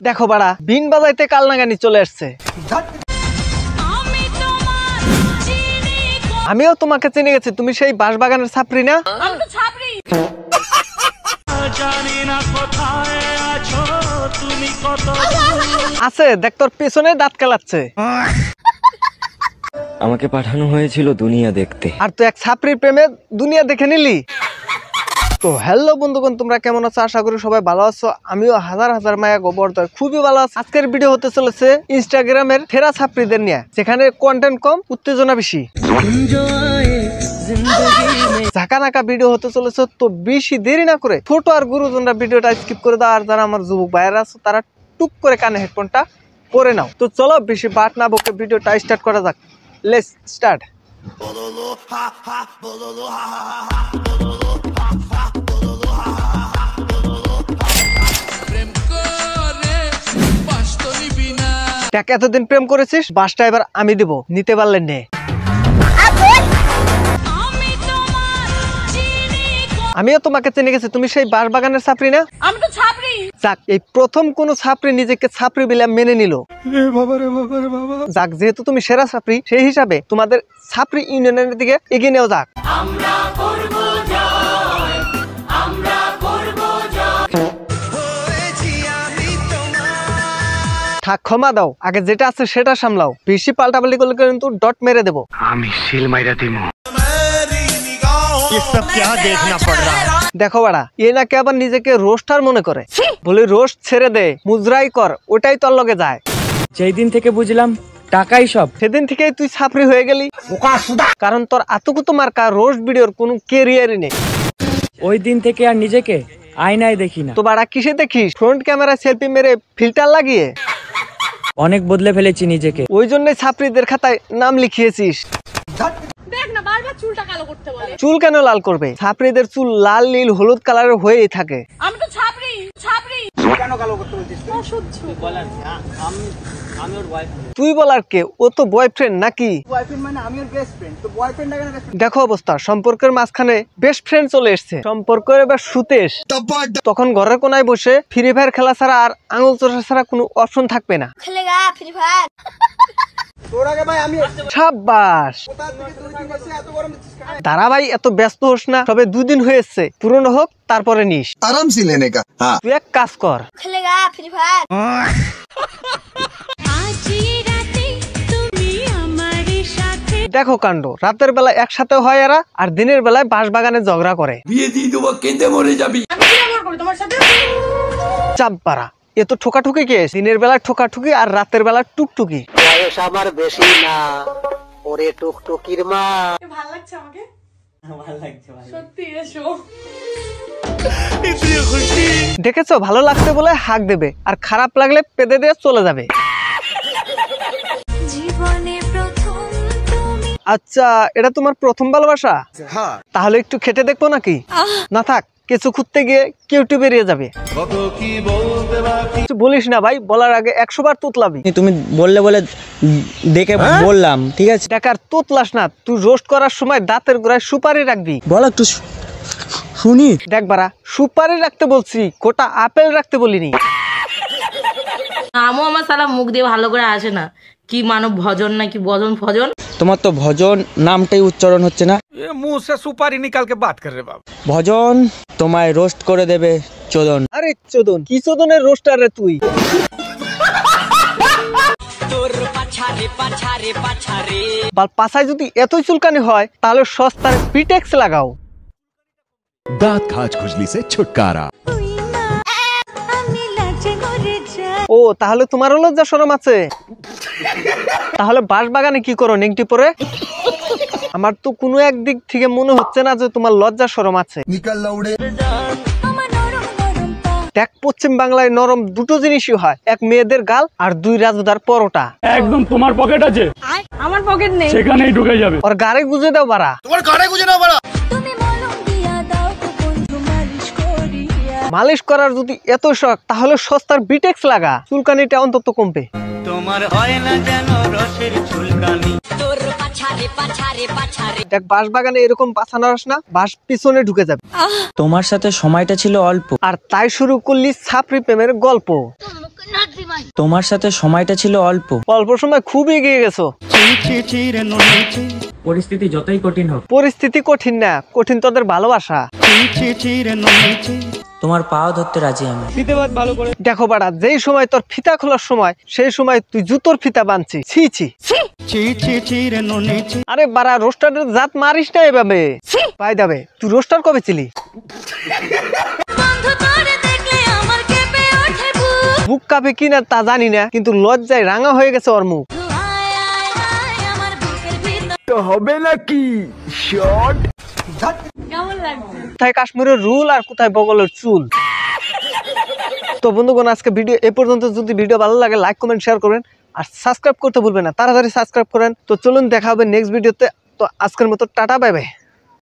দেখো বাড়া বিন বাজাইতে কালনাগানি চলে আসছে। আমিও তোমাকে চিনে গেছি, তুমি সেই বাঁশবাগানের ছাপরি না? আছে দেখ, তোর পেছনে দাঁত কেলাচ্ছে। আমাকে পাঠানো হয়েছিল দুনিয়া দেখতে, আর তুই এক ছাপরির প্রেমে দুনিয়া দেখে নিলি। তো হ্যালো বন্ধুগণ, তোমরা কেমন আছো? আশা করি সবাই ভালো আছো। আমিও হাজার হাজার মায়া গোবর্ধন খুবই ভালো আছি। আজকের ভিডিও হতে চলেছে ইনস্টাগ্রামের ফেরা ছাপরিদের নিয়ে, যেখানে কন্টেন্ট কম, উত্তেজনা বেশি, ঝাঁকানাকা ভিডিও হতে চলেছে। তো বেশি দেরি না করে ছোট আর গুরুজনরা ভিডিওটা স্কিপ করে দাও। আর যারা আমার যুবক ভাইয়েরা আছে তারা টুক করে কানে হেডফোনটা পরে নাও। তো চলো বেশি বাট না বকে ভিডিওটা স্টার্ট করা যাক। Let's start. এতদিন প্রেম করেছিস, বাসটা এবার আমি দিব, নিতে পারলেন নে। আমিও তোমাকে চিনে গেছি, তুমি সেই বাঁশবাগানের ছাপরি না? আমি তো ছাপরি। যাক, এই প্রথম কোন ছাপরি নিজেকে ছাপরি বলে মেনে নিল। যাক, যেহেতু তুমি সেরা ছাপরি, সেই হিসাবে তোমাদের ছাপরি ইউনিয়নের দিকে এগিয়ে নেওয়া যাক। থাক, ক্ষমা দাও, আগে যেটা আছে সেটা সামলাও। বেশি পাল্টাপাল্টি করলে কিন্তু ডট মেরে দেবো। আমি সিল মাইরা দিমু। দেখো বাড়া, এ নাকি আবার নিজেকে রোস্টার মনে করে, বলি রোস্ট ছেড়ে দে, মুজরাই কর, ওটাই তোর লগে যায়। যেই দিন থেকে বুঝলাম টাকাই সব, সেদিন থেকে তুই ছাপরি হয়ে গেলি। কারণ তোর আতুকুতো মার্কা রোস্ট ভিডিওর কোনো কেরিয়ারই নেই। ওই দিন থেকে আর নিজেকে আয়নায় দেখি না। তো বাড়া কিসে দেখিস? ফ্রন্ট ক্যামেরা সেলফি মেরে ফিল্টার লাগিয়ে? অনেক বদলে ফেলেছি নিজেকে, ওই জন্যই ছাপরিদের খাতায় নাম লিখিয়েছিস। দেখ না, বারবার চুলটা কালো করতে বলে। চুল কেন লাল করবে? ছাপরিদের চুল লাল, নীল, হলুদ কালারের হয়েই থাকে। আমি তো ছাপরি। ছাপরি কেন কালো করতে বলছিস? অসহ্য। আমি ওর বয়ফ্রেন্ড। তুই বলার কে? ও তো বয়ফ্রেন্ড নাকি? বয়ফ্রেন্ড মানে আমি ওর বেস্ট ফ্রেন্ড। তো বয়ফ্রেন্ড কেন? দেখো অবস্থা, সম্পর্কের মাঝখানে বেস্ট ফ্রেন্ড চলে এসেছে। সম্পর্ক এবার শুতেস, তখন ঘরের কোনায় বসে ফ্রি ফায়ার খেলা ছাড়া আর আঙুল চোষা ছাড়া কোনো অপশন থাকবে না। খেলেগা ফ্রি ফায়ার। সাব্বাস। দাঁড়া ভাই, এত ব্যস্ত হোস না, তবে 2 দিন হয়েছে, পুরনো হোক তারপরে নিস। আরাম সে লেনে কা। তুই এক কাজ কর, খেলেগা ফ্রি ফায়ার। দেখো কাণ্ড, রাতের বেলা একসাথে হয় এরা, আর দিনের বেলায় বাঁশবাগানে ঝগড়া করে। বিয়ে দিয়ে দেবো, কেঁদে মরে যাবি। আমি কি ব্যবহার করি তোমার সাথে? চাপ পারা, এ তো ঠোকাঠুকি কেস। দিনের বেলায় ঠোকাঠুকি আর রাতের বেলা টুকটুকি। বয়স আমার বেশি না, ওরে টুকটুকির মা। ভালো লাগছে আমাকে? ভালো লাগছে ভাই, সত্যি এসো। দেখেছো, ভালো লাগছে বলে হাঁক দেবে, আর খারাপ লাগলে পেদে দিয়ে চলে যাবে। আচ্ছা, এটা তোমার প্রথম ভালোবাসা? তাহলে একটু খেটে দেখবো নাকি? না থাক, কিছু খুঁজতে গিয়ে কেউটি বেরিয়ে যাবে। বলিস না ভাই, বলার আগে 100 বার তুতলাবি। তুমি বললে বলে দেখে বললাম, ঠিক আছে? দেখ, আর তুতলাস না। তুই রোস্ট করার সময় দাঁতের গোড়ায় সুপারি রাখবি। বল একটু শুনি। দেখ বাড়া, সুপারি রাখতে বলছি, গোটা আপেল রাখতে বলিনি। আমও আমার সালা মুখ দিয়ে ভালো করে আসে না। কি মানব ভজন নাকি ভজন ফজন? তোমার তো ভজন নামটাই উচ্চারণ হচ্ছে না। মুহ সে সুপারি নিকাল কে বাত কর রে বাপ। ভজন তোমায় রোস্ট করে দেবে চোদন। আরে চোদন কি? চোদনের রোস্টার রে তুই। পাছায় যদি এতই চুলকানি হয়, তাহলে সস্তার পিটেক্স লাগাও। দাঁত খাজ খুজলি সে ছুটকারা। ও, তাহলে তোমারও লজ্জা শরম আছে? তাহলে বাঁশবাগানে কি করো নেংটি পরে? আমার তো কোনো একদিক থেকে মনে হচ্ছে না যে তোমার লজ্জা শরম আছে। দেখ, পশ্চিম বাংলায় নরম দুটো জিনিসই হয়, এক মেয়েদের গাল আর 2 রাজুদার পরোটা। একদম তোমার পকেট আছে, আমার পকেট নেই, সেখানেই ঢুকে যাবে। ওর গাড়ি গুজে দাও বাড়া। তোমার গাড়ি গুজে নাও বাড়া। মালিশ করার যদি এত শখ, তাহলে সস্তার বিটেক্স লাগা, চুলকানিটা অন্তত কমবে। তোমার হয় না যেন রসের চুলকানি। দেখ, বাঁশবাগানে এরকম পাছানো রস না, বাঁশ পিছনে ঢুকে যাবে। তোমার সাথে সময়টা ছিল অল্প, আর তাই শুরু করলি ছাপরি প্রেমের গল্প। তোমার সাথে সময়টা ছিল অল্প, অল্প সময় খুব এগিয়ে গেছো। পরিস্থিতি যতই কঠিন হোক, পরিস্থিতি কঠিন না, কঠিন তোদের ভালোবাসা। তোমার পাও ধরতে রাজি আমি। দেখো বাড়া, যেই সময় তোর ফিতা খোলার সময়, সেই সময় তুই জুতোর ফিতা বানছি। ছি ছি। আরে বাড়া, রোস্টারের জাত মারিস না এভাবে। পাই যাবে, তুই রোস্টার কবে ছিলি? বুক কাঁপে কিনা তা জানি না, কিন্তু লজ্জায় রাঙা হয়ে গেছে ওর মুখ। কেমন লাগছে? কোথায় কাশ্মীরের রুল আর কোথায় বগলের চুল। তো বন্ধুগণ, আজকে ভিডিও এ পর্যন্ত। যদি ভিডিও ভালো লাগে লাইক কমেন্ট শেয়ার করবেন আর সাবস্ক্রাইব করতে ভুলবেন না। তাড়াতাড়ি সাবস্ক্রাইব করেন। তো চলুন, দেখা হবে নেক্সট ভিডিওতে। তো আজকের মতো টাটা, বাই বাই।